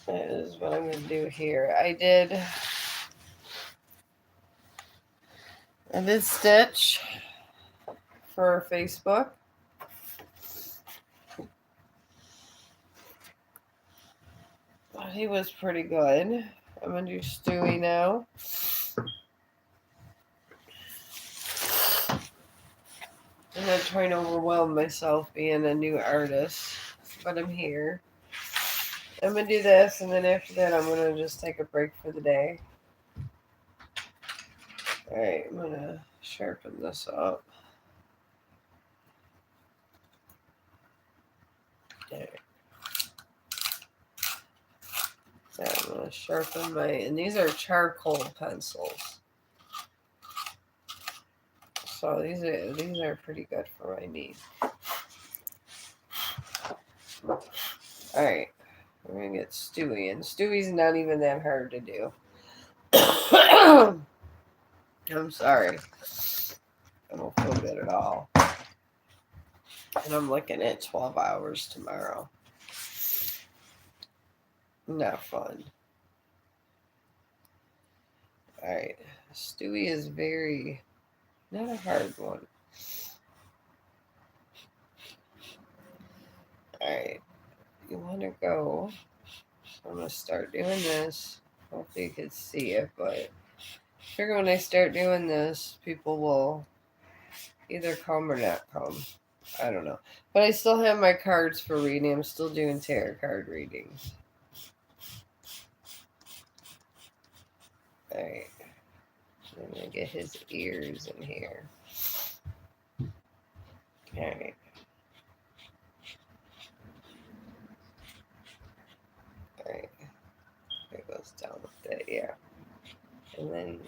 That is what I'm going to do here. I did stitch for Facebook. He was pretty good. I'm going to do Stewie now. I'm not trying to overwhelm myself being a new artist, but I'm here. I'm going to do this, and then after that, I'm going to just take a break for the day. Alright, I'm going to sharpen this up. There. So I'm going to sharpen my, and these are charcoal pencils. So these are pretty good for my needs. Alright, we're going to get Stewie, and Stewie's not even that hard to do. I'm sorry. I don't feel good at all. And I'm looking at 12 hours tomorrow. Not fun. Alright. Stewie is very, not a hard one. Alright. You want to go. So I'm going to start doing this. Hopefully you can see it, but I figure when I start doing this, people will either come or not come. I don't know. But I still have my cards for reading. I'm still doing tarot card readings. Alright. I'm going to get his ears in here. Alright. Alright. It goes down with that, yeah. And then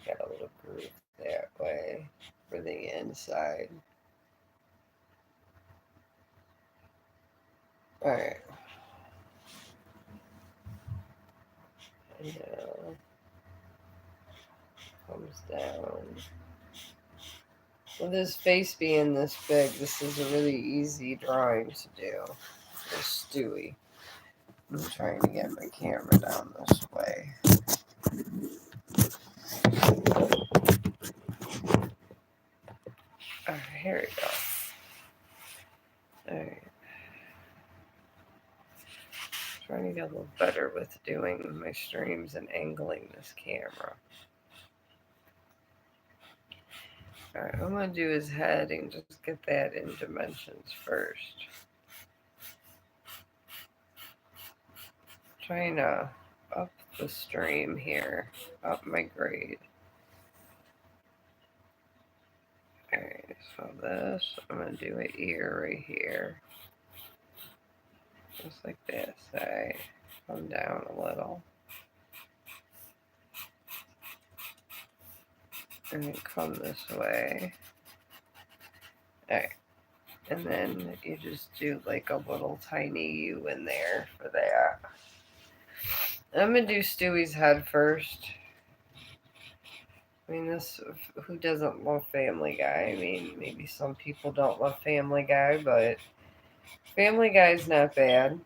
got a little groove that way for the inside. Alright. Yeah. Comes down. With his face being this big, this is a really easy drawing to do. For Stewie. I'm trying to get my camera down this way. Alright, here we go. Alright. Trying to get a little better with doing my streams and angling this camera. Alright, what I'm going to do is head and just get that in dimensions first. Trying to up the stream here, up my grade. Alright, so this, I'm going to do an ear right here. Just like that side. Come down a little. And then come this way. Alright. And then you just do like a little tiny U in there for that. I'm going to do Stewie's head first. I mean, this, who doesn't love Family Guy? I mean, maybe some people don't love Family Guy, but Family Guy's not bad.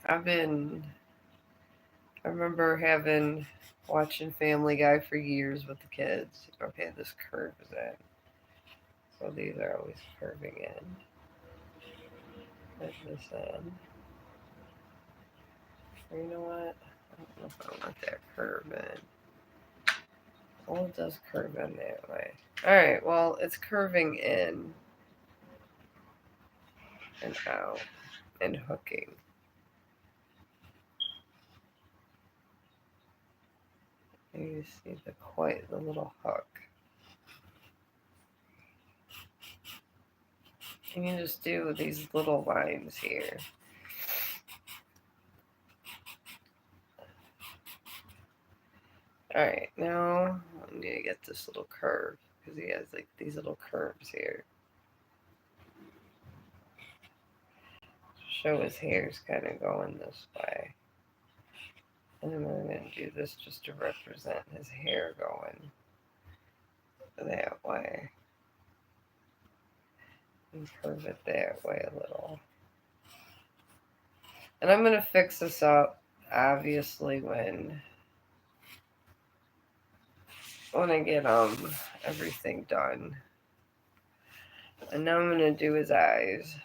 I remember watching Family Guy for years with the kids. Okay, this curves in. So these are always curving in. Let this in. Or you know what? I don't know if I want that curve in. Oh, it does curve in that way. Alright, well, it's curving in and out and hooking. And you see the little hook. And you just do these little lines here. Alright, now I'm going to get this little curve because he has like these little curves here. Show his hair's kind of going this way. And then we're going to do this just to represent his hair going that way. And curve it that way a little. And I'm going to fix this up, obviously, when I get everything done. And now I'm going to do his eyes.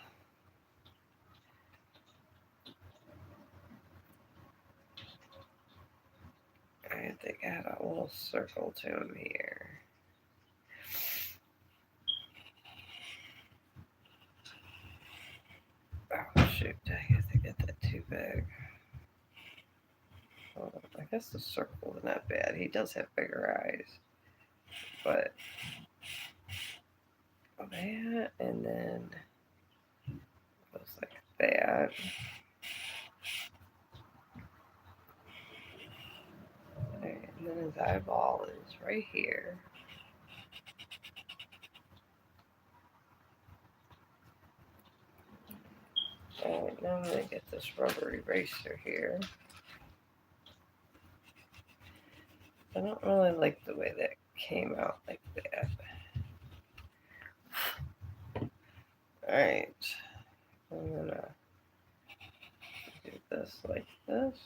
I think I had a little circle to him here. Oh shoot, I have to get that too big. Hold on. I guess the circle is not bad. He does have bigger eyes. But that, and then goes like that. Okay, and then his eyeball is right here. Alright, now I'm going to get this rubber eraser here. I don't really like the way that came out like that. Alright, I'm going to do this like this.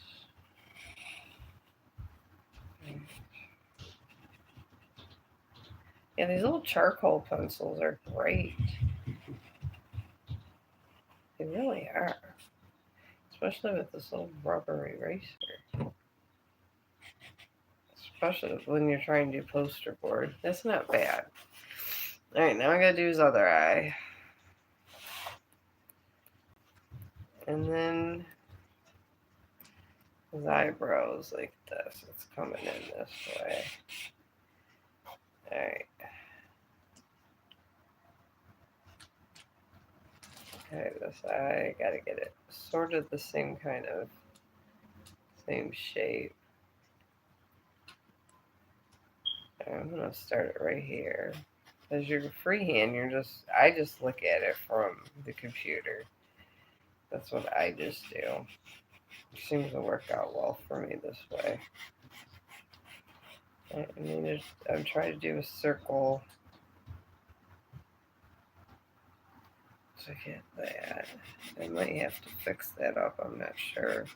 Yeah, these little charcoal pencils are great. They really are. Especially with this little rubber eraser. Especially when you're trying to do poster board. That's not bad. Alright, now I gotta do his other eye. And then his eyebrows like this. It's coming in this way. Alright. Okay, this eye, gotta get it sort of the same kind of, same shape. I'm gonna start it right here. As you're freehand, I just look at it from the computer. That's what I just do. It seems to work out well for me this way. I'm trying to do a circle to get that. I might have to fix that up, I'm not sure.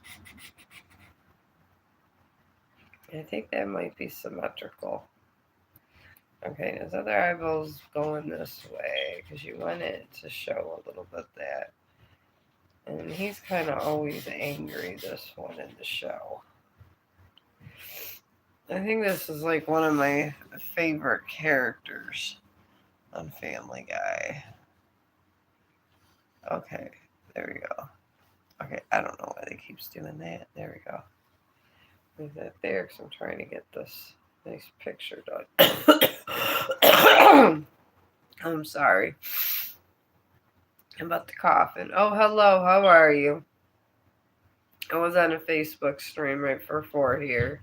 I think that might be symmetrical. Okay, his other eyeball's going this way because you want it to show a little bit that. And he's kind of always angry, this one in the show. I think this is like one of my favorite characters on Family Guy. Okay, there we go. Okay, I don't know why they keeps doing that. There we go. Leave that there because I'm trying to get this nice picture done. I'm sorry. I'm about to cough. And oh, hello, how are you? I was on a Facebook stream right before here.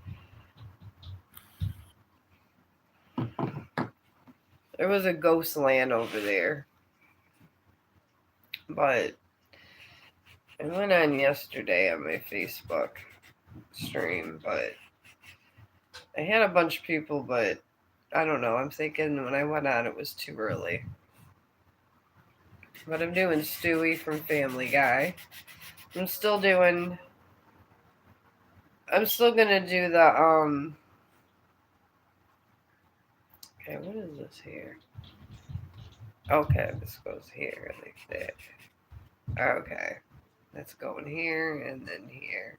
There was a ghost land over there. But I went on yesterday on my Facebook stream, but I had a bunch of people, but I don't know. I'm thinking when I went on, it was too early. But I'm doing Stewie from Family Guy. I'm still gonna do the, okay, what is this here? Okay, this goes here like that. Okay. That's going here and then here.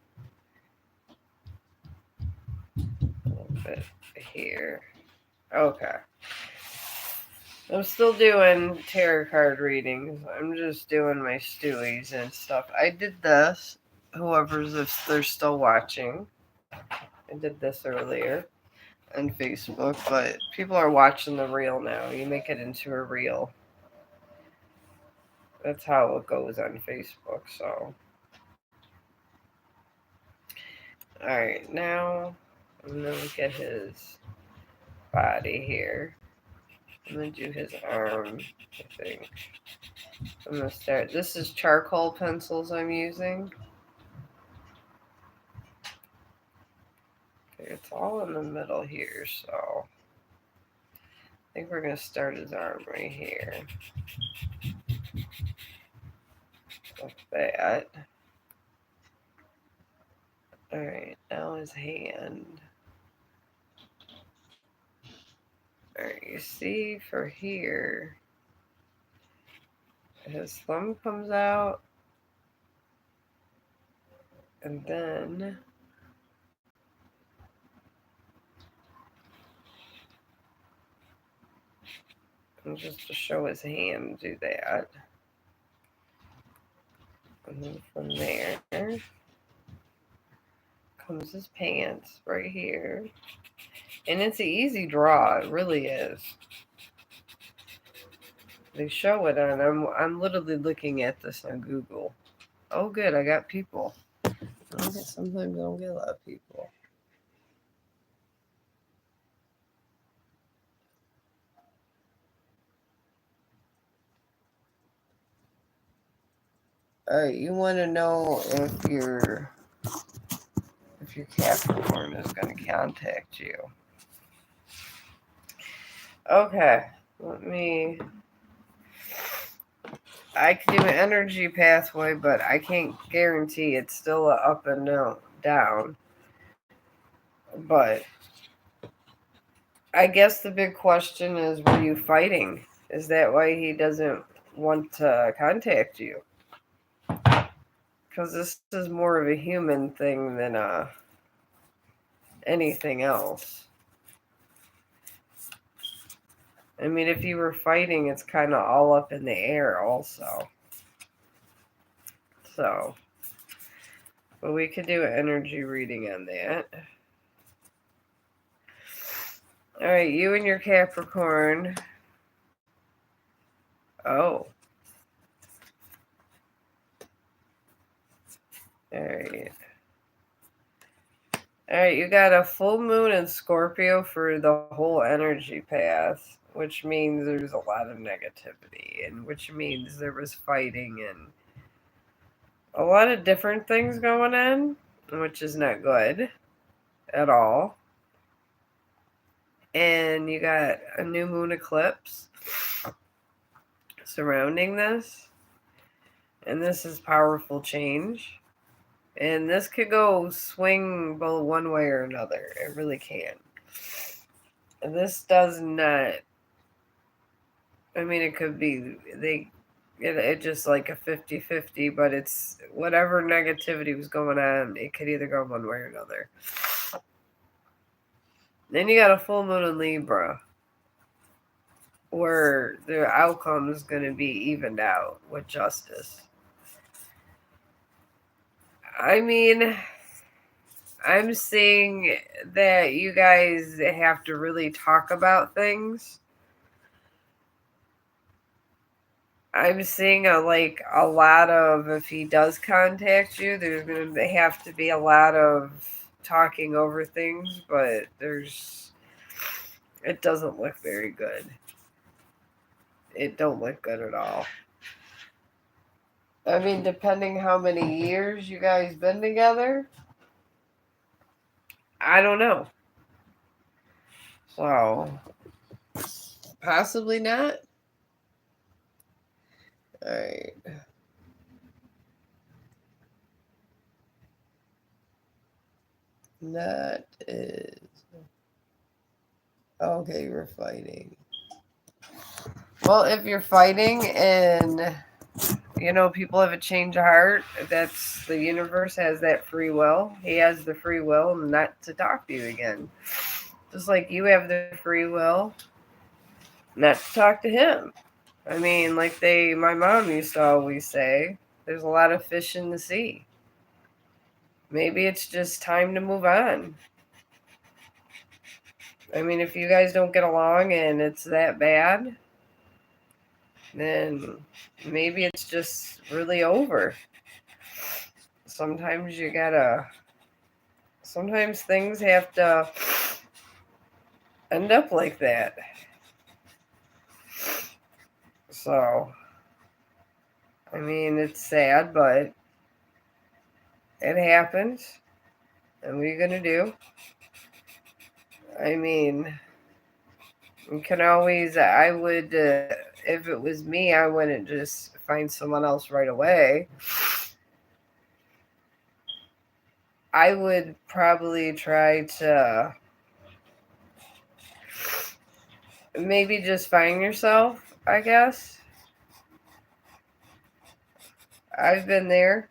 A little bit here. Okay. I'm still doing tarot card readings. I'm just doing my Stewies and stuff. I did this. If they're still watching. I did this earlier on Facebook, but people are watching the reel now. You make it into a reel. That's how it goes on Facebook, so. Alright, now I'm going to look at his body here. I'm going to do his arm, I think. I'm going to start. This is charcoal pencils I'm using. Okay, it's all in the middle here, so I think we're going to start his arm right here. Like that. Alright, now his hand. Alright, you see for here, his thumb comes out, and then and just to show his hand, do that. And then from there comes his pants right here. And it's an easy draw, it really is. They show it on, I'm literally looking at this on Google. Oh good, I got people. Sometimes I don't get a lot of people. Alright, you want to know if your Capricorn is going to contact you. Okay, I can do an energy pathway, but I can't guarantee it's still a up and down. But I guess the big question is, were you fighting? Is that why he doesn't want to contact you? Because this is more of a human thing than anything else. I mean, if you were fighting, it's kind of all up in the air also. So, but we could do an energy reading on that. All right, you and your Capricorn. Oh. All right. All right, you got a full moon in Scorpio for the whole energy path, which means there's a lot of negativity, and which means there was fighting and a lot of different things going on, which is not good at all. And you got a new moon eclipse surrounding this, and this is powerful change. And this could go swing both one way or another. It really can. And this does not. I mean, it could be it just like a 50-50, but it's whatever negativity was going on, it could either go one way or another. Then you got a full moon in Libra, where the outcome is going to be evened out with justice. I mean, I'm seeing that you guys have to really talk about things. I'm seeing a lot of, if he does contact you, there's going to have to be a lot of talking over things, but it doesn't look very good. It don't look good at all. I mean, depending how many years you guys been together, I don't know. So, possibly not. Alright. That is... Okay, you're fighting. Well, if you're fighting and, people have a change of heart, that's the universe has that free will. He has the free will not to talk to you again. Just like you have the free will not to talk to him. I mean, like my mom used to always say, there's a lot of fish in the sea. Maybe it's just time to move on. I mean, if you guys don't get along and it's that bad, then maybe it's just really over. Sometimes things have to end up like that. So, I mean, it's sad, but it happens. And what are you going to do? I mean, you can always, I would, if it was me, I wouldn't just find someone else right away. I would probably try to maybe just find yourself, I guess. I've been there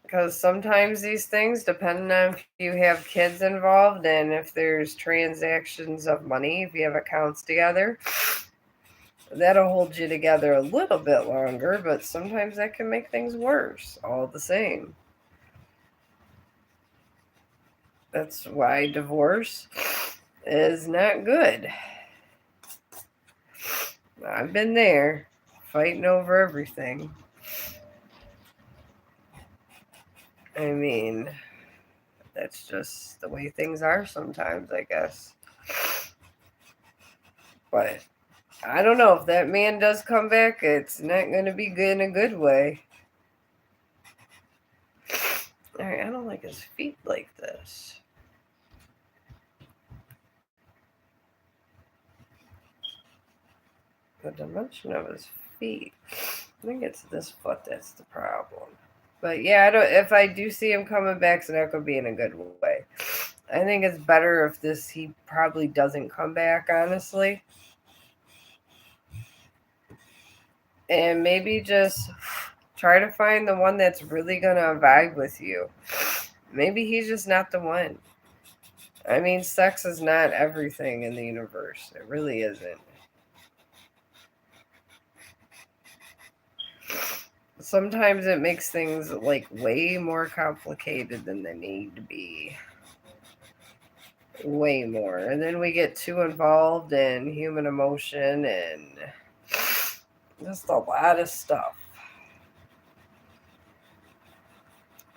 because sometimes these things, depending on if you have kids involved and if there's transactions of money, if you have accounts together, that'll hold you together a little bit longer, but sometimes that can make things worse all the same. That's why divorce is not good. I've been there, fighting over everything. I mean, that's just the way things are sometimes, I guess. But I don't know if that man does come back, it's not going to be good in a good way. Alright, I don't like his feet like this. The dimension of his feet. I think it's this foot that's the problem. But yeah, I don't. If I do see him coming back, it's not gonna be in a good way. I think it's better if he probably doesn't come back, honestly, and maybe just try to find the one that's really gonna vibe with you. Maybe he's just not the one. I mean, sex is not everything in the universe. It really isn't. Sometimes it makes things like way more complicated than they need to be. Way more. And then we get too involved in human emotion and just a lot of stuff.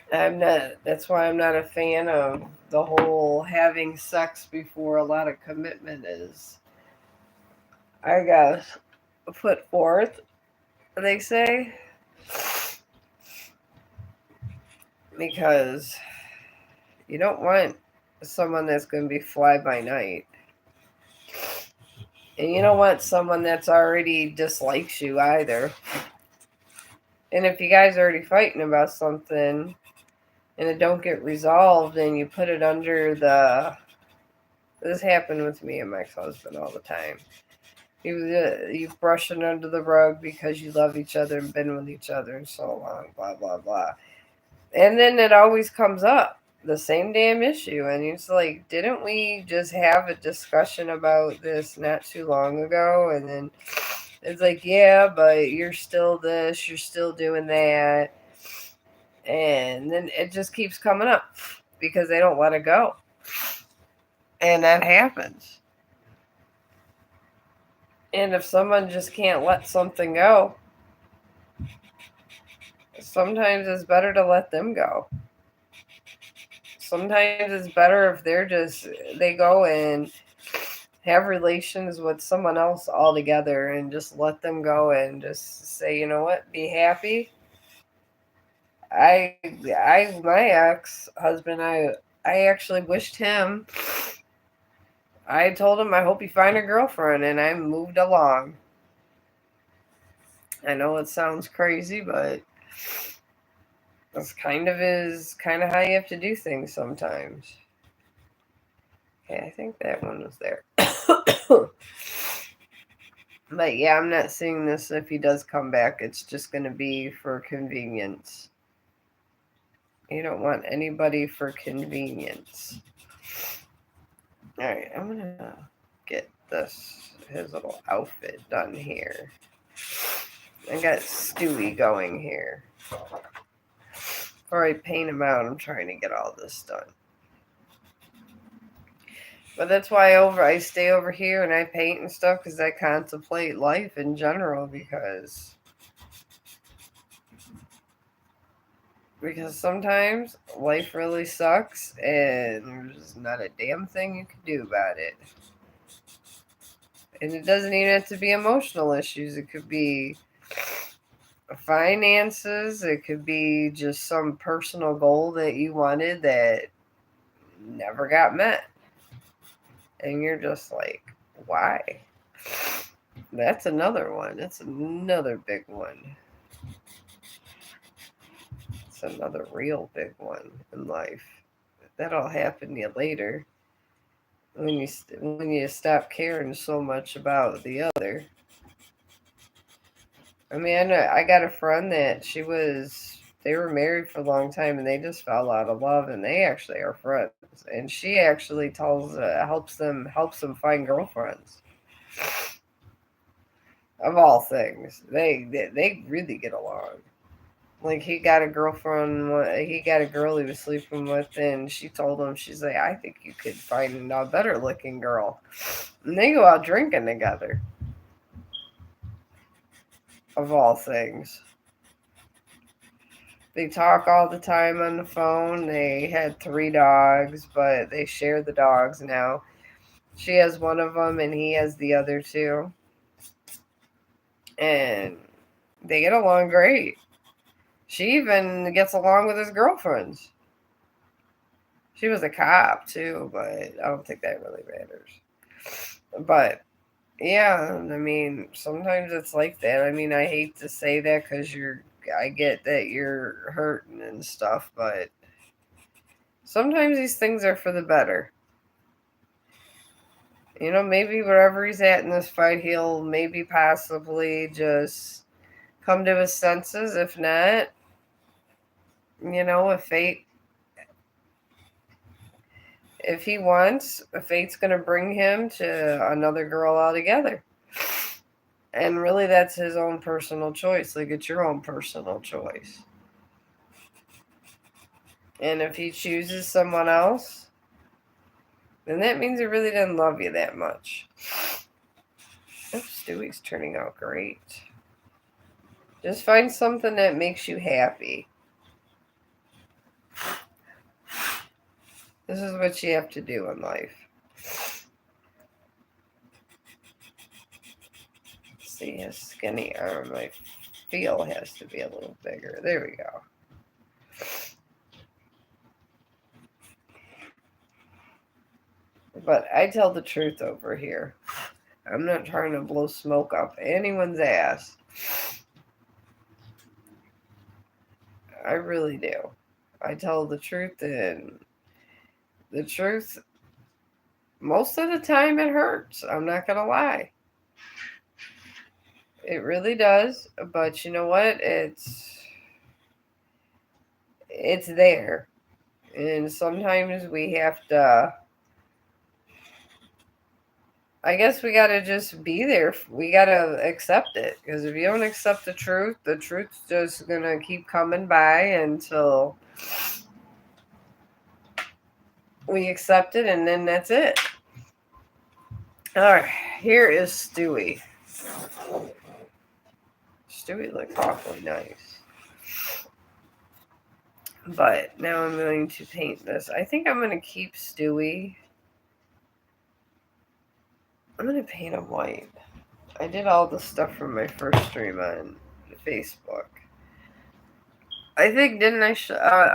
That's why I'm not a fan of the whole having sex before a lot of commitment is, I guess, put forth, they say. Because you don't want someone that's going to be fly by night. And you don't want someone that's already dislikes you either. And if you guys are already fighting about something and it don't get resolved and you put it under the... This happened with me and my ex-husband all the time. You brush it under the rug because you love each other and been with each other and so long, blah, blah, blah. And then it always comes up, the same damn issue. And it's like, didn't we just have a discussion about this not too long ago? And then it's like, yeah, but you're still this, you're still doing that. And then it just keeps coming up because they don't let it go. And that happens. And if someone just can't let something go, sometimes it's better to let them go. Sometimes it's better if they go and have relations with someone else altogether and just let them go and just say, you know what, be happy. My ex-husband, I actually wished him, I told him I hope you find a girlfriend, and I moved along. I know it sounds crazy, but that's kind of how you have to do things sometimes. Okay, I think that one was there. But yeah, I'm not seeing this if he does come back. It's just going to be for convenience. You don't want anybody for convenience. Alright, I'm going to get his little outfit done here. I got Stewie going here. Before I paint him out, I'm trying to get all this done. But that's why I stay over here and I paint and stuff, because I contemplate life in general, because sometimes life really sucks and there's not a damn thing you can do about it. And it doesn't even have to be emotional issues. It could be finances. It could be just some personal goal that you wanted that never got met. And you're just like, why? That's another one. That's another big one. That's another real big one in life. That'll happen to you later when you stop caring so much about the other. I mean, I know I got a friend that they were married for a long time and they just fell out of love and they actually are friends. And she actually helps them find girlfriends. Of all things, they really get along. Like he got a he got a girl he was sleeping with, and she told him, she's like, I think you could find a better looking girl. And they go out drinking together. Of all things. They talk all the time on the phone. They had 3 dogs, but they share the dogs now. She has one of them, and he has the other two. And they get along great. She even gets along with his girlfriends. She was a cop too, but I don't think that really matters. But yeah, I mean, sometimes it's like that. I mean, I hate to say that because I get that you're hurting and stuff, but sometimes these things are for the better. Maybe wherever he's at in this fight, he'll maybe possibly just come to his senses. If not, if if he wants, fate's going to bring him to another girl altogether. And really, that's his own personal choice. Like, it's your own personal choice. And if he chooses someone else, then that means he really didn't love you that much. Oh, Stewie's turning out great. Just find something that makes you happy. This is what you have to do in life. See, his skinny arm, I feel, has to be a little bigger. There we go. But I tell the truth over here. I'm not trying to blow smoke up anyone's ass. I really do. I tell the truth, and the truth, most of the time, it hurts. I'm not going to lie. It really does. But you know what? It's there. And sometimes we have to, I guess we got to just be there. We got to accept it. Because if you don't accept the truth's just going to keep coming by until we accept it, and then that's it. All right, here is Stewie. Stewie looks awfully nice. But now I'm going to paint this. I think I'm going to keep Stewie. I'm going to paint him white. I did all the stuff from my first stream on Facebook. I think, didn't I?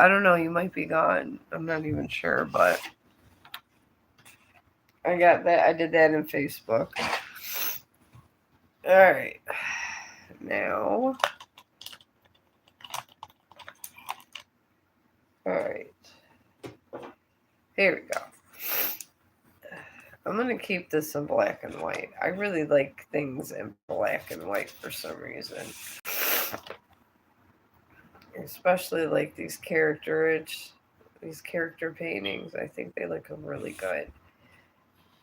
I don't know. You might be gone. I'm not even sure, but I got that. I did that in Facebook. All right. Now. All right. Here we go. I'm going to keep this in black and white. I really like things in black and white for some reason. Especially like these character paintings. I think they look really good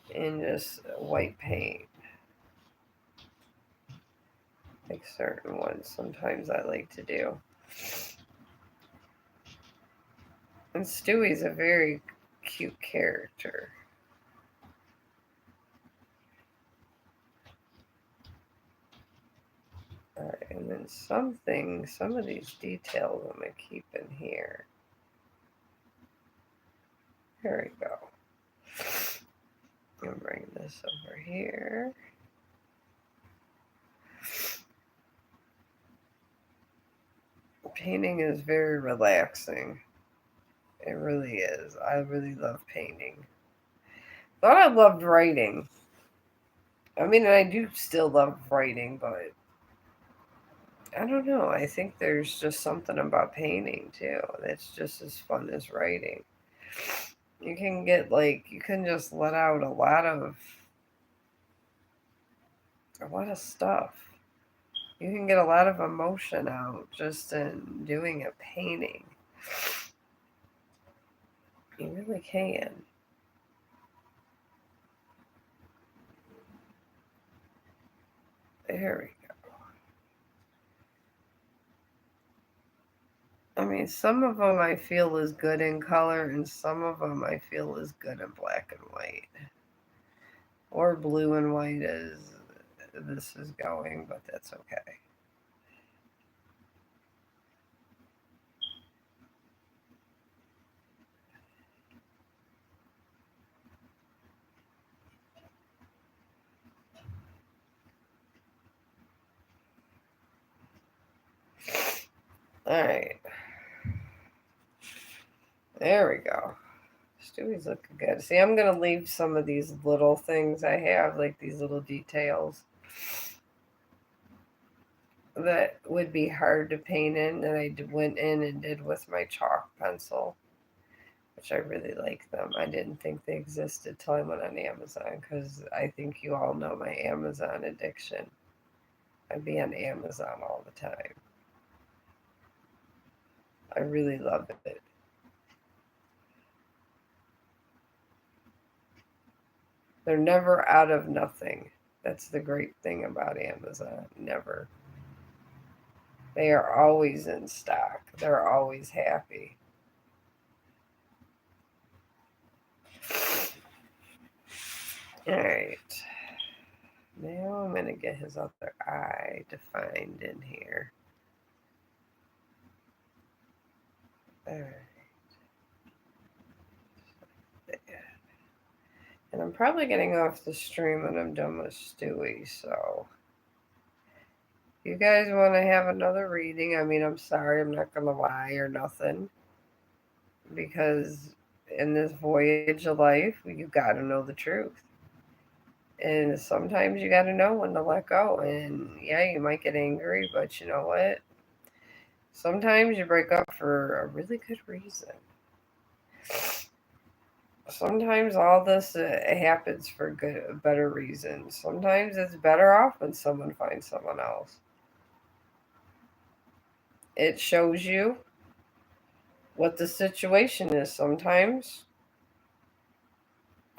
in just white paint. Like certain ones sometimes I like to do. And Stewie's a very cute character. Alright, and then some of these details I'm going to keep in here. There we go. I'm going to bring this over here. Painting is very relaxing. It really is. I really love painting. Thought I loved writing. I mean, I do still love writing, but I don't know. I think there's just something about painting too that's just as fun as writing. You can get like you can just let out a lot of stuff. You can get a lot of emotion out just in doing a painting. You really can. There we go. I mean, some of them I feel is good in color, and some of them I feel is good in black and white, or blue and white as this is going, but that's okay. All right, there we go. Stewie's looking good. See, I'm gonna leave some of these little things I have, like these little details that would be hard to paint in, that went in and did with my chalk pencil, which I really like them. I didn't think they existed till I went on Amazon because I think you all know my Amazon addiction. I'd be on Amazon all the time. I really love it. They're never out of nothing. That's the great thing about Amazon. Never. They are always in stock. They're always happy. All right. Now I'm going to get his other eye defined in here. All right. And I'm probably getting off the stream when I'm done with Stewie, so if you guys want to have another reading, I mean, I'm sorry, I'm not going to lie or nothing, because in this voyage of life, you got to know the truth. And sometimes you got to know when to let go. And yeah, you might get angry, but you know what? Sometimes you break up for a really good reason. Sometimes all this happens for good, better reasons. Sometimes it's better off when someone finds someone else. It shows you what the situation is sometimes.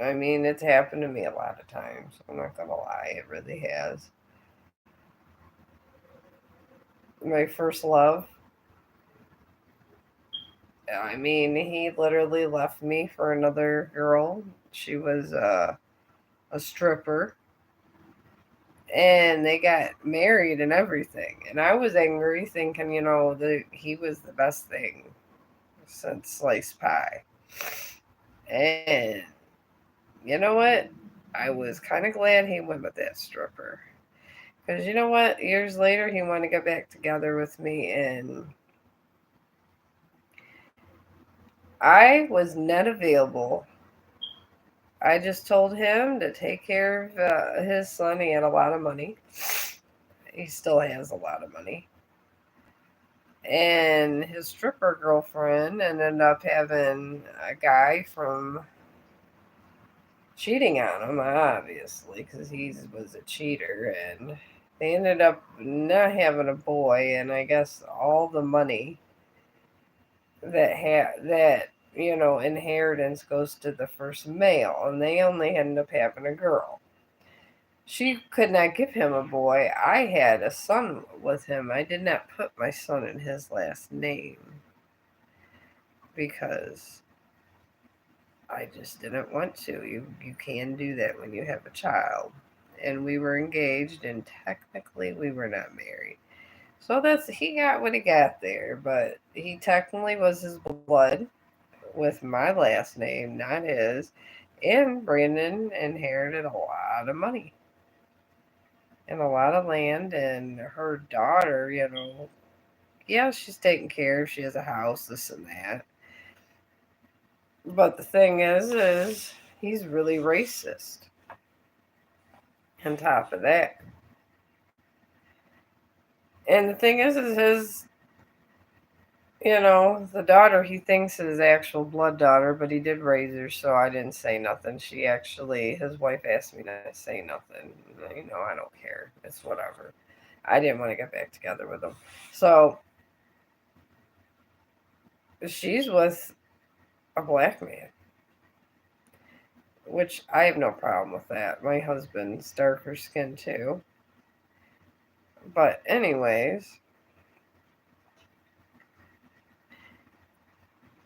I mean, it's happened to me a lot of times. I'm not going to lie, it really has. My first love, I mean, he literally left me for another girl. She was a stripper. And they got married and everything. And I was angry, thinking, that he was the best thing since sliced pie. And you know what? I was kind of glad he went with that stripper. Because you know what? Years later, he wanted to get back together with me, and I was not available. I just told him to take care of his son. He had a lot of money. He still has a lot of money. And his stripper girlfriend ended up having a guy from cheating on him, obviously, because he was a cheater. And they ended up not having a boy, and I guess all the money that inheritance goes to the first male, and they only ended up having a girl. She could not give him a boy. I had a son with him. I did not put my son in his last name because I just didn't want to. You can do that when you have a child. And we were engaged, and technically we were not married. So he got what he got there, but he technically was his blood with my last name, not his. And Brandon inherited a lot of money and a lot of land, and her daughter, yeah, she's taken care of. She has a house, this and that. But the thing is he's really racist. On top of that, And the thing is his, the daughter he thinks is actual blood daughter, but he did raise her, so I didn't say nothing. His wife asked me not to say nothing. I don't care. It's whatever. I didn't want to get back together with him. So she's with a black man, which I have no problem with that. My husband's darker skin too. But anyways,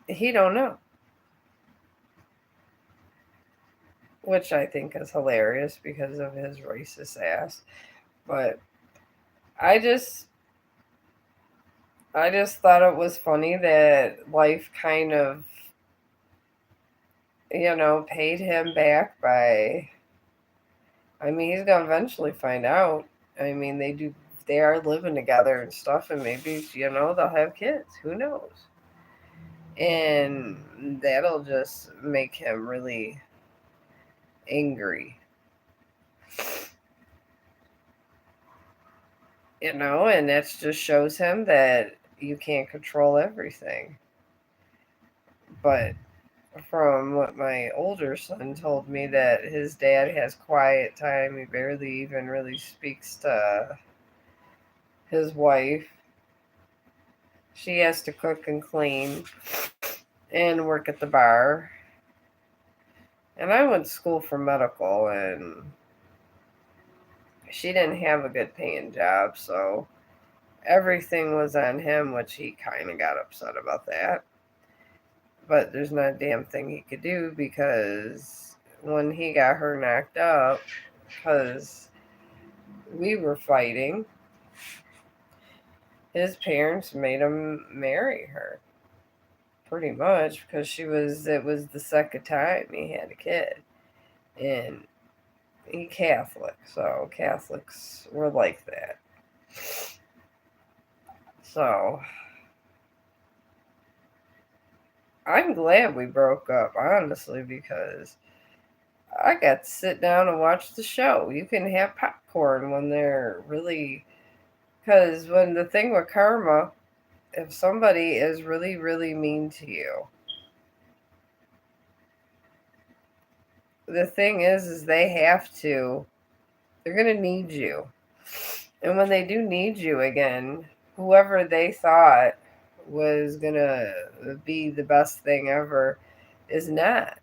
he don't know, which I think is hilarious because of his racist ass. But I just I just thought it was funny that life kind of, paid him back by, I mean, he's going to eventually find out. I mean, they are living together and stuff, and maybe, they'll have kids. Who knows? And that'll just make him really angry, and that just shows him that you can't control everything. But from what my older son told me, that his dad has quiet time. He barely even really speaks to his wife. She has to cook and clean and work at the bar. And I went to school for medical, and she didn't have a good paying job, so everything was on him, which he kind of got upset about that. But there's not a damn thing he could do, because when he got her knocked up, because we were fighting, his parents made him marry her, pretty much, because it was the second time he had a kid. And he Catholic, so Catholics were like that. So I'm glad we broke up, honestly, because I got to sit down and watch the show. You can have popcorn when they're really, because when the thing with karma, if somebody is really, really mean to you, the thing is they have to, they're going to need you. And when they do need you again, whoever they thought was going to be the best thing ever is not.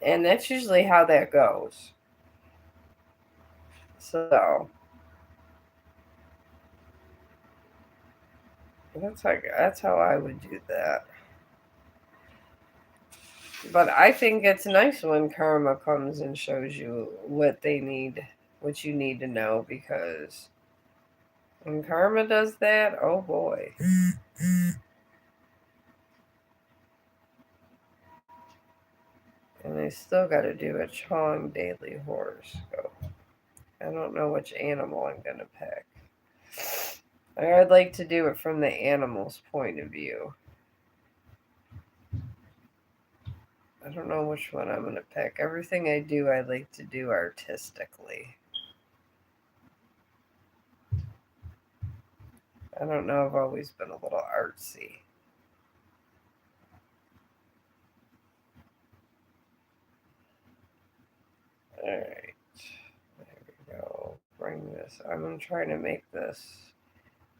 And that's usually how that goes. So that's how I would do that. But I think it's nice when karma comes and shows you what you need to know, because when karma does that, oh boy. And I still got to do a Chong daily horoscope. I don't know which animal I'm going to pick. I'd like to do it from the animal's point of view. I don't know which one I'm going to pick. Everything I do, I like to do artistically. I don't know, I've always been a little artsy. Alright. There we go. Bring this. I'm going to try to make this.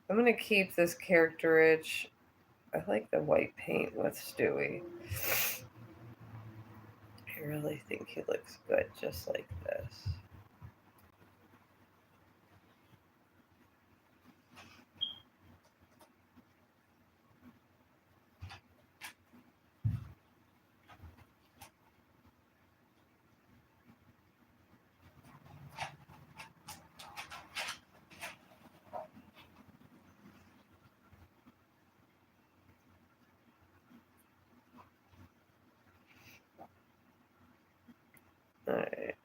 I'm going to keep this character itch. I like the white paint with Stewie. I really think he looks good just like this. Alright.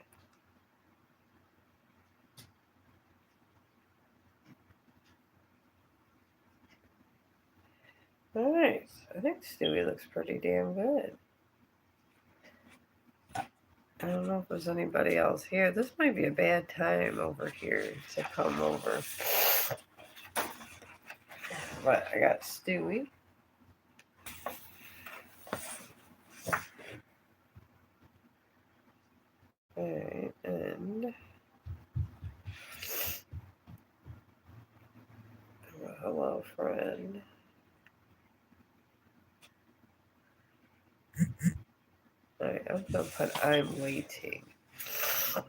Alright. I think Stewie looks pretty damn good. I don't know if there's anybody else here. This might be a bad time over here to come over. But I got Stewie. Alright, and hello, friend. Alright, I'm gonna put I'm waiting. I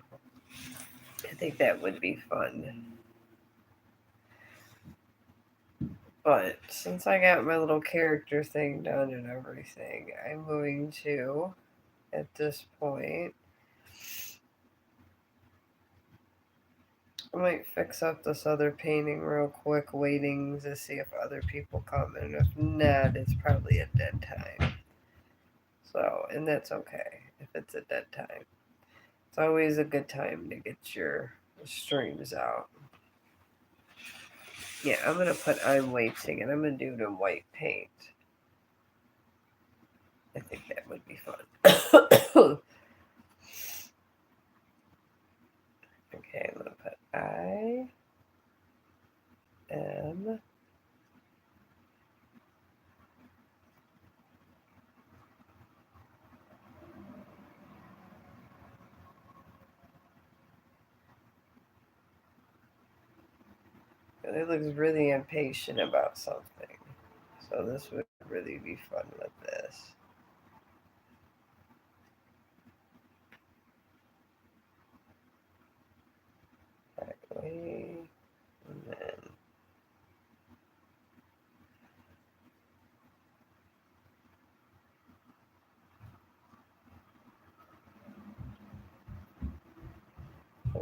think that would be fun. But since I got my little character thing done and everything, I'm going to, at this point, I might fix up this other painting real quick, waiting to see if other people come. And if not, it's probably a dead time. So, and that's okay if it's a dead time. It's always a good time to get your streams out. Yeah, I'm going to put I'm waiting, and I'm going to do it in white paint. I think that would be fun. Okay, I'm going to put I am it looks really impatient about something. So this would really be fun with this. Back away. And then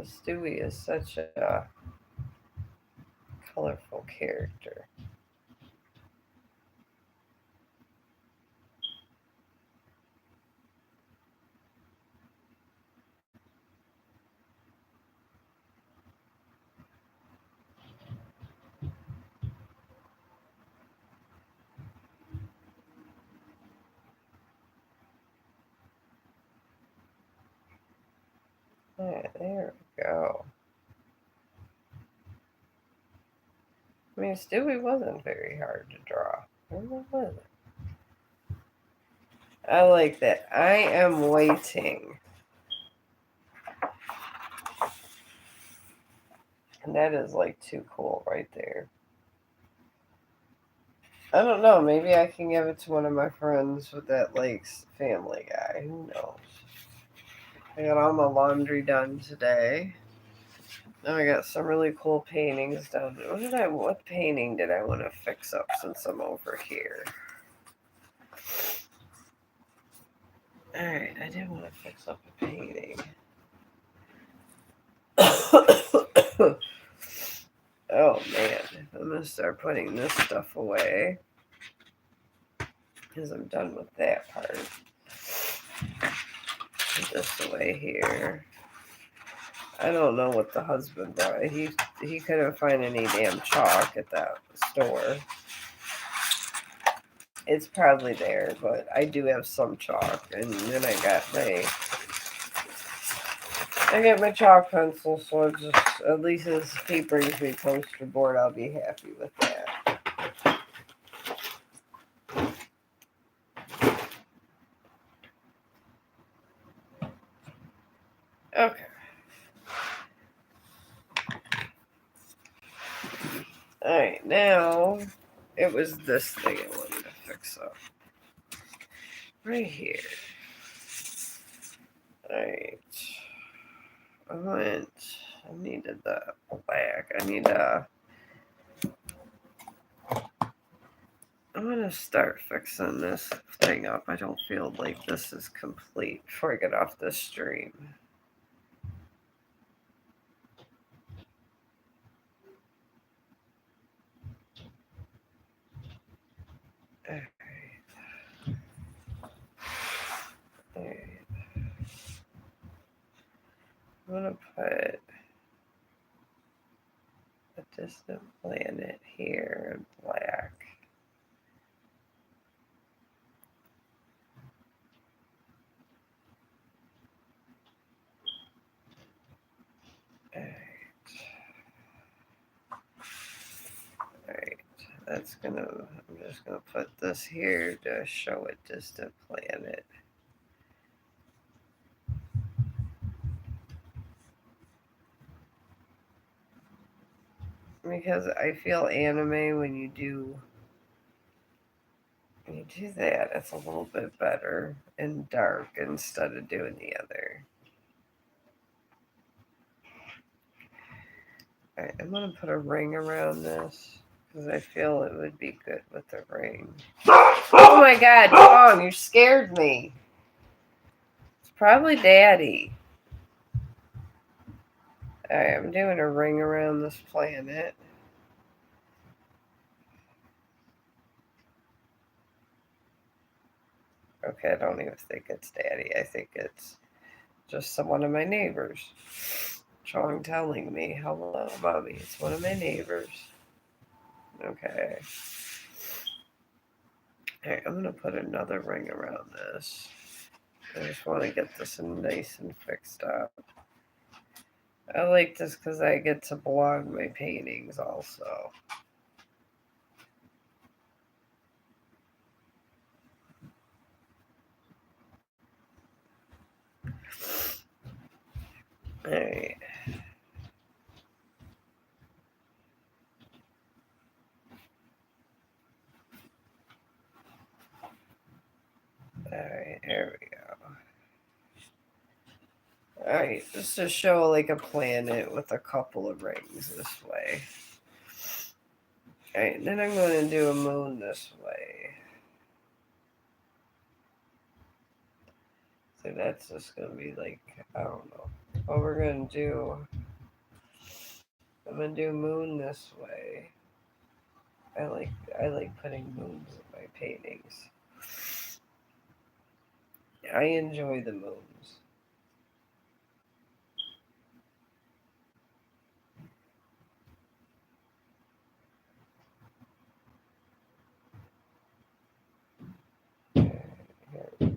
Stewie is such a colorful character. Alright, there we go. I mean, Stewie wasn't very hard to draw. It wasn't. I like that. I am waiting. And that is like too cool right there. I don't know. Maybe I can give it to one of my friends with that likes Family Guy. Who knows? I got all my laundry done today. Now I got some really cool paintings done. What painting did I want to fix up since I'm over here? Alright, I did want to fix up a painting. Oh man, I'm gonna start putting this stuff away because I'm done with that part. Put this away here. I don't know what the husband brought. He couldn't find any damn chalk at that store. It's probably there, but I do have some chalk, and then I got my chalk pencil, so just at least if he brings me poster board, I'll be happy with that. Okay. Alright, now it was this thing I wanted to fix up. Right here. Alright. I needed the black. I'm gonna start fixing this thing up. I don't feel like this is complete before I get off this stream. Alright. I'm gonna put a distant planet here in black. I'm just gonna put this here to show it distant planet. Because I feel anime when you do that, it's a little bit better and dark instead of doing the other. Alright, I'm gonna put a ring around this because I feel it would be good with the ring. Oh my god, Chong, you scared me. It's probably Daddy. Alright, I'm doing a ring around this planet. Okay, I don't even think it's Daddy. I think it's just one of my neighbors. Chong telling me, hello, Mommy. It's one of my neighbors. Okay. Alright, I'm going to put another ring around this. I just want to get this nice and fixed up. I like this because I get to blog my paintings also. Alright. Alright, there we go. Alright, just to show like a planet with a couple of rings this way. Alright, then I'm going to do a moon this way. So that's just going to be like, I don't know. What we're going to do, I'm going to do moon this way. I like putting moons in my paintings. I enjoy the moons. Here we go.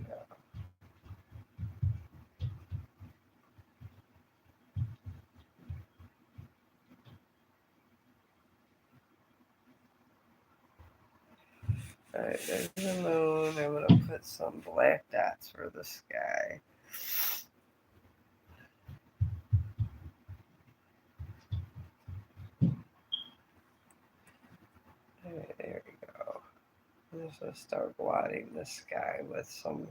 Alright, there's the moon. I'm going to put some black dots for the sky. Alright, there we go. I'm just going to start blotting the sky with some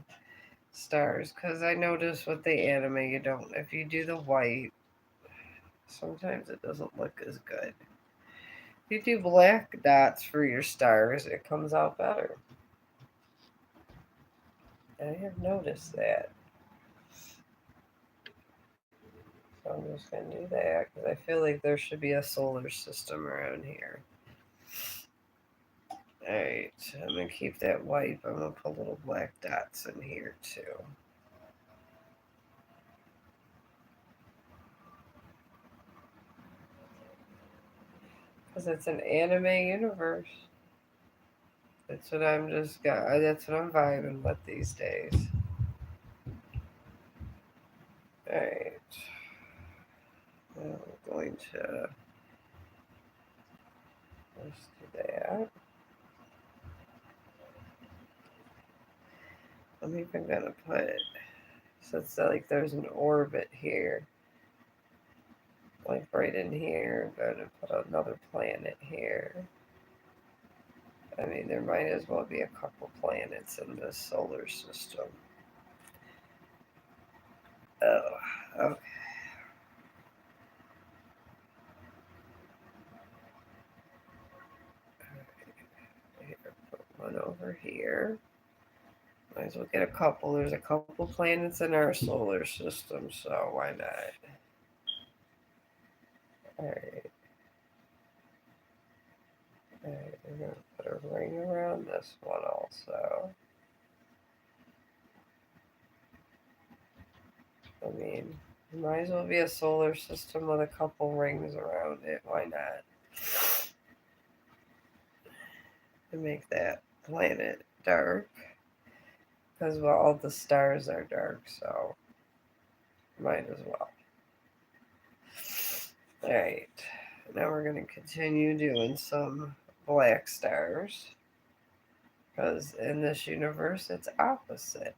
stars. Because I notice with the anime, you don't, if you do the white, sometimes it doesn't look as good. If you do black dots for your stars, it comes out better. I have noticed that. So I'm just going to do that because I feel like there should be a solar system around here. Alright, I'm going to keep that white, but I'm going to put little black dots in here too. Because it's an anime universe. That's what that's what I'm vibing with these days. Alright. I'm going to let's do that. I'm even going to put, so it's like there's an orbit here. Like right in here. I'm going to put another planet here. I mean, there might as well be a couple planets in this solar system. Oh, okay. Here, put one over here. Might as well get a couple. There's a couple planets in our solar system, so why not? Alright. Alright, I'm going to put a ring around this one also. I mean, it might as well be a solar system with a couple rings around it. Why not? To make that planet dark. Because well, all the stars are dark, so might as well. Alright, now we're going to continue doing some black stars. Because in this universe, it's opposite.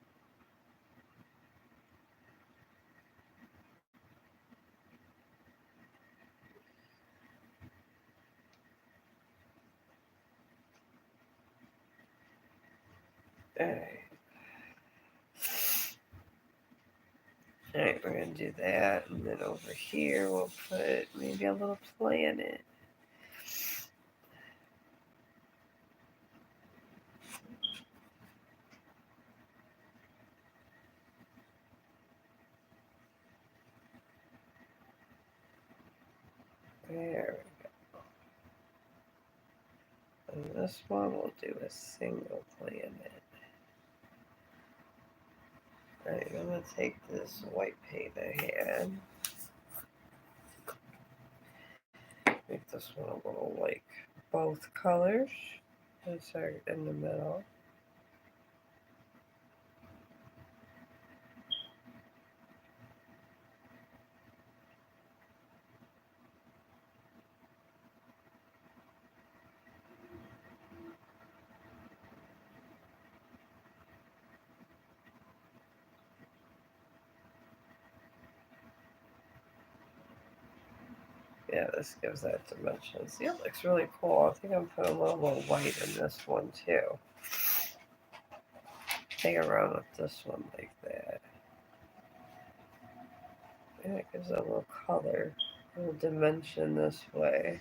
Alright. Alright, we're going to do that. And then over here, we'll put maybe a little planet. There we go. And this one we'll do a single planet. Alright, I'm going to take this white paint I had. Make this one a little like both colors. Let's start in the middle. Yeah, this gives that dimension. See, it looks really cool. I think I'm putting a little white in this one too. Play around with this one like that. And it gives it a little color, a little dimension this way.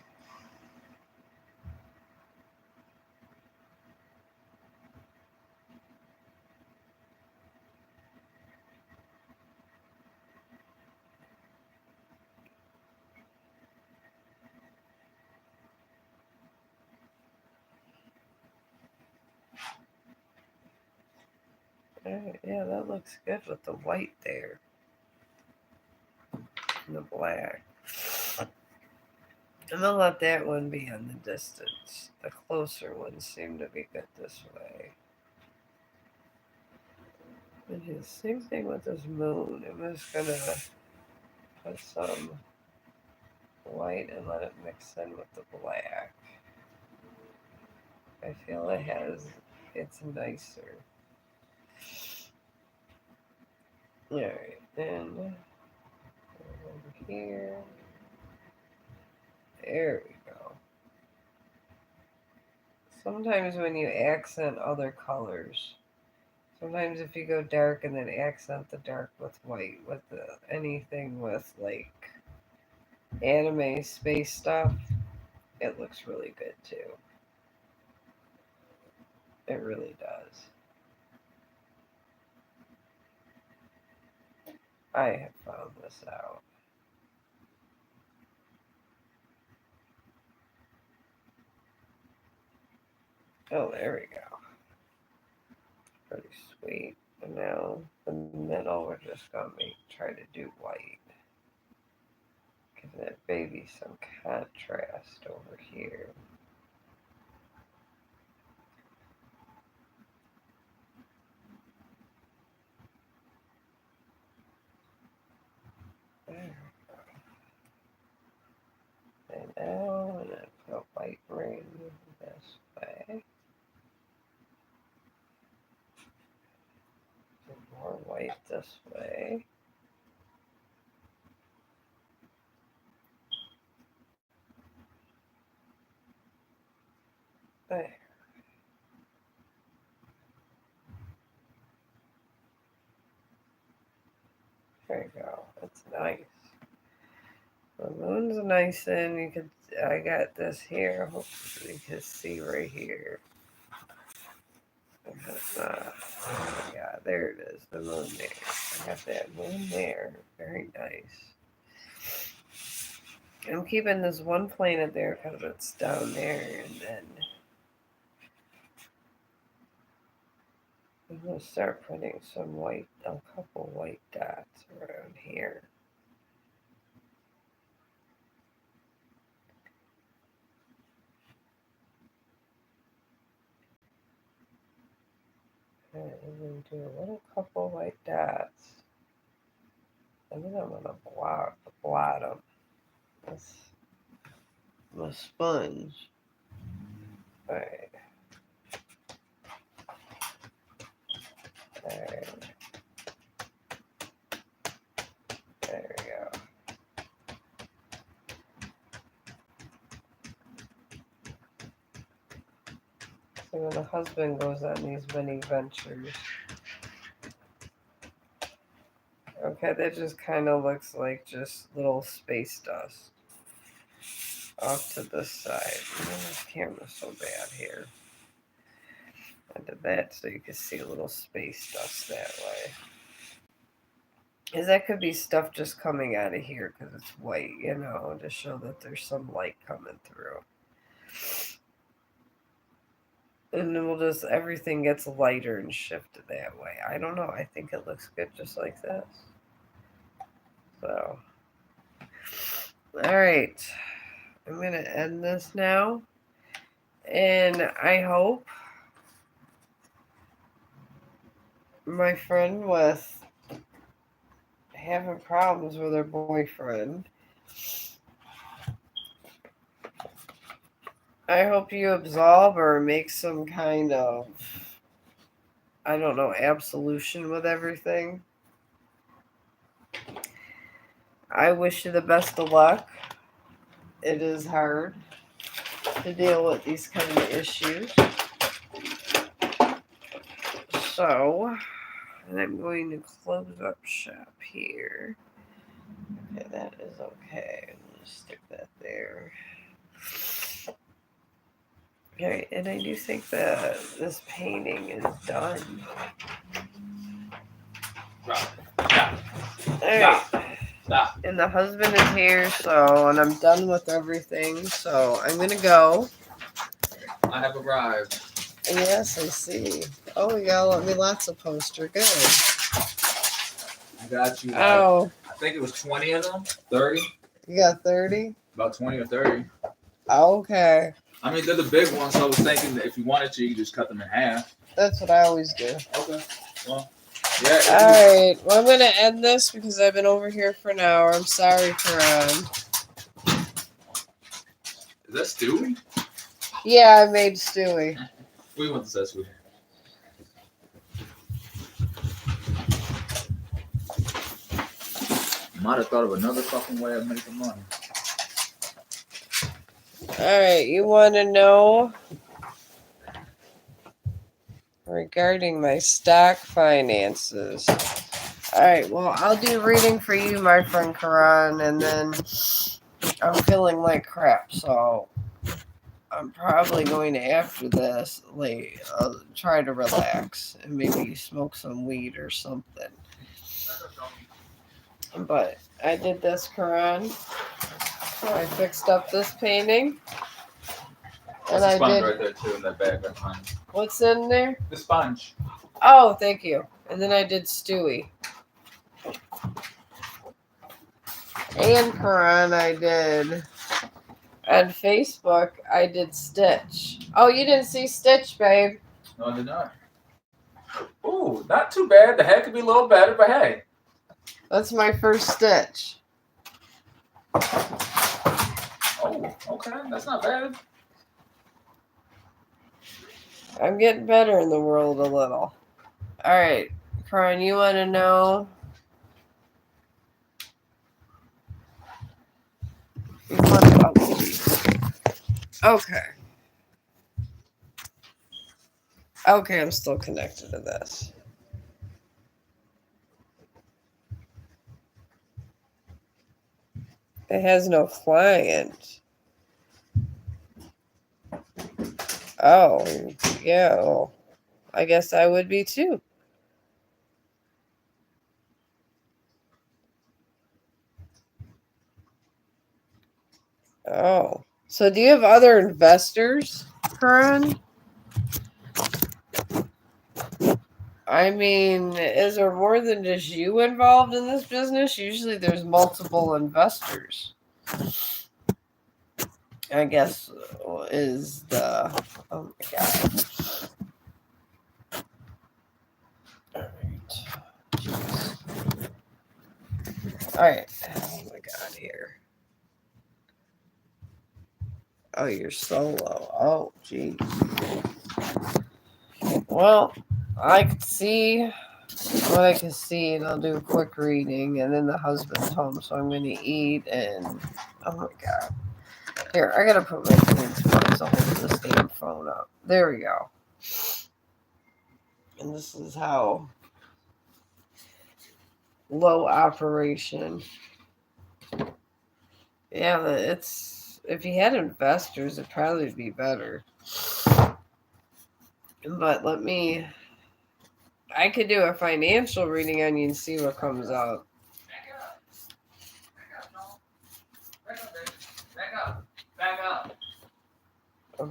Alright, yeah, that looks good with the white there. And the black. I'm gonna let that one be on the distance. The closer ones seem to be good this way. And the same thing with this moon. I'm just gonna put some white and let it mix in with the black. I feel it's nicer. Alright, then over here. There we go. Sometimes when you accent other colors, sometimes if you go dark and then accent the dark with white, with anything with like anime space stuff, it looks really good too. It really does. I have found this out. Oh, there we go. Pretty sweet. And now the middle, we're just gonna try to do white. Give that baby some contrast over here. There. And now I'm gonna put a white ring this way. More white this way. There. There you go. That's nice. The moon's nice and you could I got this here. Hopefully you can see right here. Yeah, there it is, the moon there. I got that moon there. Very nice. I'm keeping this one planet there because it's down there, and then I'm going to start putting a couple white dots around here. And I'm going to do a little couple white dots. And then I'm going to blot them with my sponge. Alright. Alright. There we go. So when the husband goes on these many ventures. Okay, that just kind of looks like just little space dust off to the side. This camera's so bad here. I did that so you could see a little space dust that way. Because that could be stuff just coming out of here because it's white, you know, to show that there's some light coming through. And then we'll just, everything gets lighter and shifted that way. I don't know. I think it looks good just like this. So, all right. I'm going to end this now. And I hope my friend with having problems with her boyfriend, I hope you absolve or make some kind of, I don't know, absolution with everything. I wish you the best of luck. It is hard to deal with these kind of issues. So, and I'm going to close up shop here. Okay, that is okay. I'm going to stick that there. Okay, and I do think that this painting is done. Alright. Stop. And the husband is here, so, and I'm done with everything, so I'm going to go. I have arrived. Yes, I see. Oh, you got me lots of poster. Good. I got you. Oh. I think it was 20 of them. 30. You got 30? About 20 or 30. Okay. I mean, they're the big ones, so I was thinking that if you wanted to, you could just cut them in half. That's what I always do. Okay. Well, yeah. Alright. Well, I'm going to end this because I've been over here for an hour. I'm sorry, Karan. Is that Stewie? Yeah, I made Stewie. We want to say Stewie. Might have thought of another fucking way of making money. Alright, you want to know regarding my stock finances. Alright, well, I'll do reading for you, my friend Karan, and then I'm feeling like crap, so I'm probably going to, after this, try to relax and maybe smoke some weed or something. But I did this, Karan. I fixed up this painting. There's a sponge right there too in that bag. That's fine. What's in there? The sponge. Oh, thank you. And then I did Stewie. And Karan, I did. On Facebook, I did Stitch. Oh, you didn't see Stitch, babe? No, I did not. Ooh, not too bad. The head could be a little better, but hey. That's my first Stitch. Oh, okay. That's not bad. I'm getting better in the world a little. Alright, Karan, you want to know? Okay. Okay, I'm still connected to this. It has no client. Oh, yeah. Well, I guess I would be too. Oh. So do you have other investors, Karan? I mean, is there more than just you involved in this business? Usually there's multiple investors. I guess is the... Oh my God. Alright. Oh my God, here. Oh, you're solo. Oh, geez. Well, I could see what I can see, and I'll do a quick reading, and then the husband's home, so I'm going to eat, and oh my god. Here, I gotta put my kids' phone so hold this damn phone up. There we go. And this is how low operation. Yeah, it's if you had investors, it'd probably be better. But I could do a financial reading on you and see what comes up. Back up.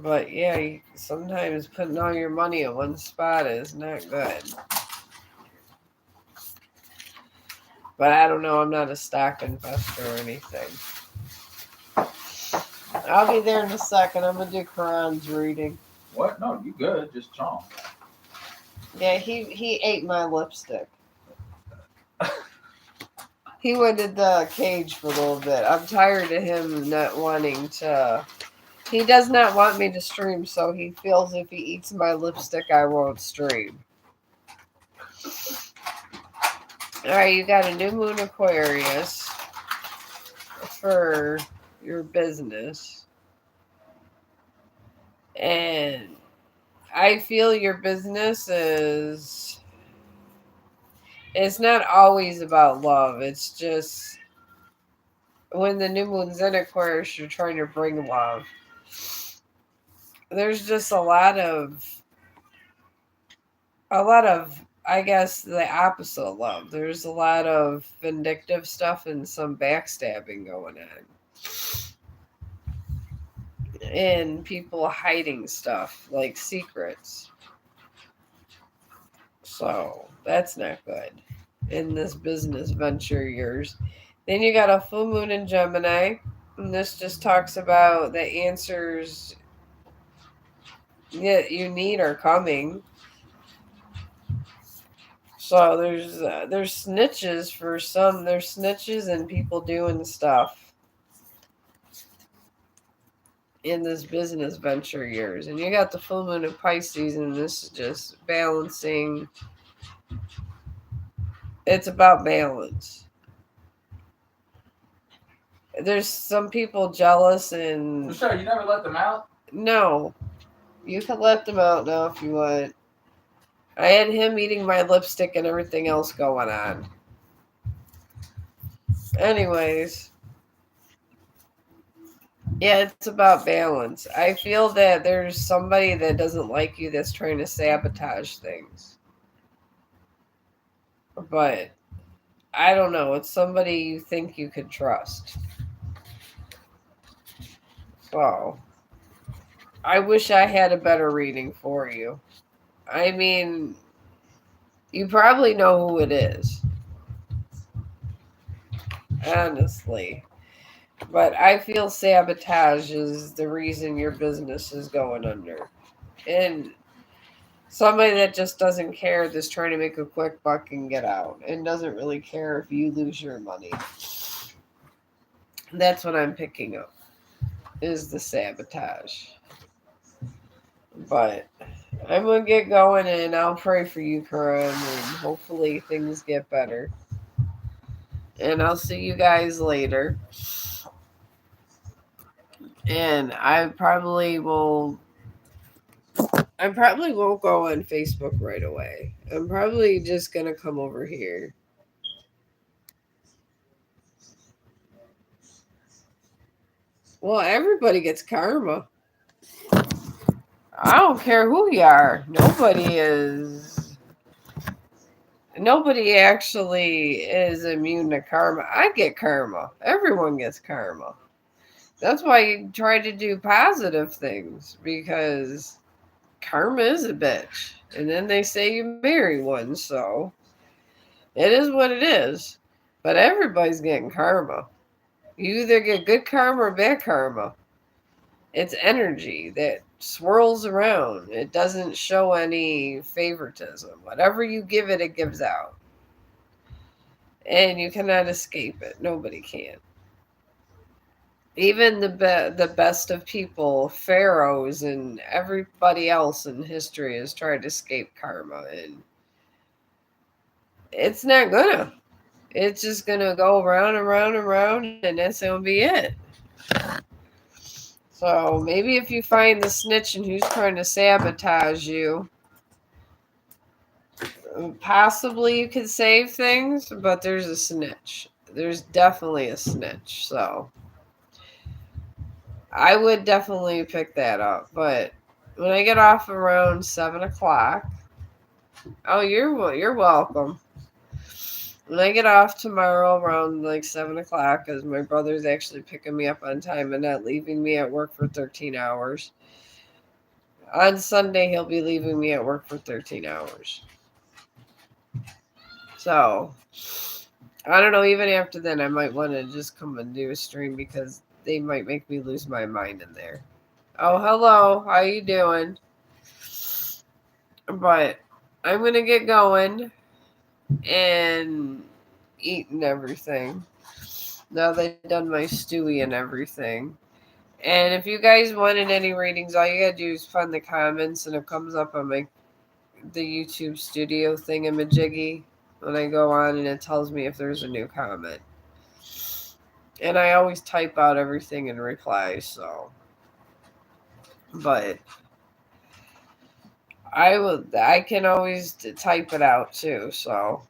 But yeah, sometimes putting all your money in one spot is not good. But I don't know, I'm not a stock investor or anything. I'll be there in a second. I'm gonna do Quran's reading. What? No, you good. Just Chong. Yeah, he ate my lipstick. He went in the cage for a little bit. I'm tired of him not wanting to. He does not want me to stream, so he feels if he eats my lipstick, I won't stream. Alright, you got a new moon Aquarius for your business. And I feel your business is. It's not always about love. It's just when the new moon's in Aquarius, you're trying to bring love. There's just a lot of I guess the opposite of love. There's a lot of vindictive stuff and some backstabbing going on. And people hiding stuff like secrets. So that's not good in this business venture of yours. Then you got a full moon in Gemini. And this just talks about the answers that you need are coming. So there's snitches for some. There's snitches and people doing stuff in this business venture of yours. And you got the full moon in Pisces, and this is just balancing. It's about balance. There's some people jealous and. For sure, you never let them out? No. You can let them out now if you want. I had him eating my lipstick and everything else going on. Anyways. Yeah, it's about balance. I feel that there's somebody that doesn't like you that's trying to sabotage things. But I don't know. It's somebody you think you could trust. So I wish I had a better reading for you. I mean, you probably know who it is. Honestly. But I feel sabotage is the reason your business is going under. And somebody that just doesn't care, that's trying to make a quick buck and get out, and doesn't really care if you lose your money. That's what I'm picking up, is the sabotage. But I'm going to get going, and I'll pray for you, Karan, and hopefully things get better. And I'll see you guys later. And I probably won't go on Facebook right away. I'm probably just going to come over here. Well, everybody gets karma. I don't care who you are. Nobody actually is immune to karma. I get karma. Everyone gets karma. That's why you try to do positive things, because karma is a bitch. And then they say you marry one, so it is what it is. But everybody's getting karma. You either get good karma or bad karma. It's energy that swirls around. It doesn't show any favoritism. Whatever you give it, it gives out. And you cannot escape it. Nobody can. Even the best of people, pharaohs and everybody else in history has tried to escape karma, and it's not gonna. It's just gonna go around and around and around, and that's gonna be it. So maybe if you find the snitch and who's trying to sabotage you, possibly you could save things, but there's a snitch. There's definitely a snitch. So I would definitely pick that up. But when I get off around 7 o'clock, oh, you're welcome. When I get off tomorrow around like 7 o'clock, because my brother's actually picking me up on time and not leaving me at work for 13 hours. On Sunday, he'll be leaving me at work for 13 hours. So I don't know. Even after then, I might want to just come and do a stream because they might make me lose my mind in there. Oh, hello. How you doing? But I'm gonna get going and eating everything. Now that I've done my stewie and everything. And if you guys wanted any readings, all you gotta do is find the comments, and it comes up on the YouTube studio thingamajiggy when I go on, and it tells me if there's a new comment. And I always type out everything in reply, so. But I can always type it out too, so.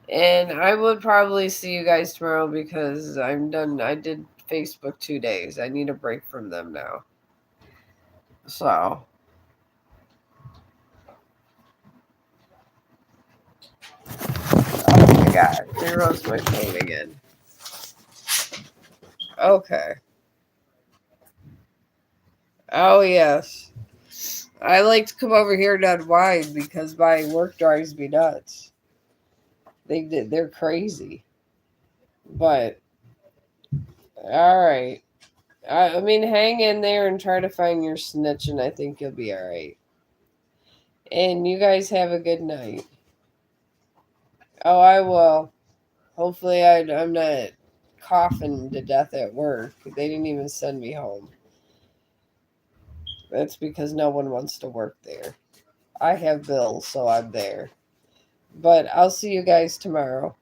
And I would probably see you guys tomorrow because I'm done. I did Facebook 2 days. I need a break from them now. So. Oh my god. There goes my phone again. Okay. Oh, yes. I like to come over here to unwind because my work drives me nuts. They're crazy. But, alright. I mean, hang in there and try to find your snitch, and I think you'll be alright. And you guys have a good night. Oh, I will. Hopefully, I'm not coughing to death at work. They didn't even send me home. That's because no one wants to work there. I have bills, so I'm there. But I'll see you guys tomorrow.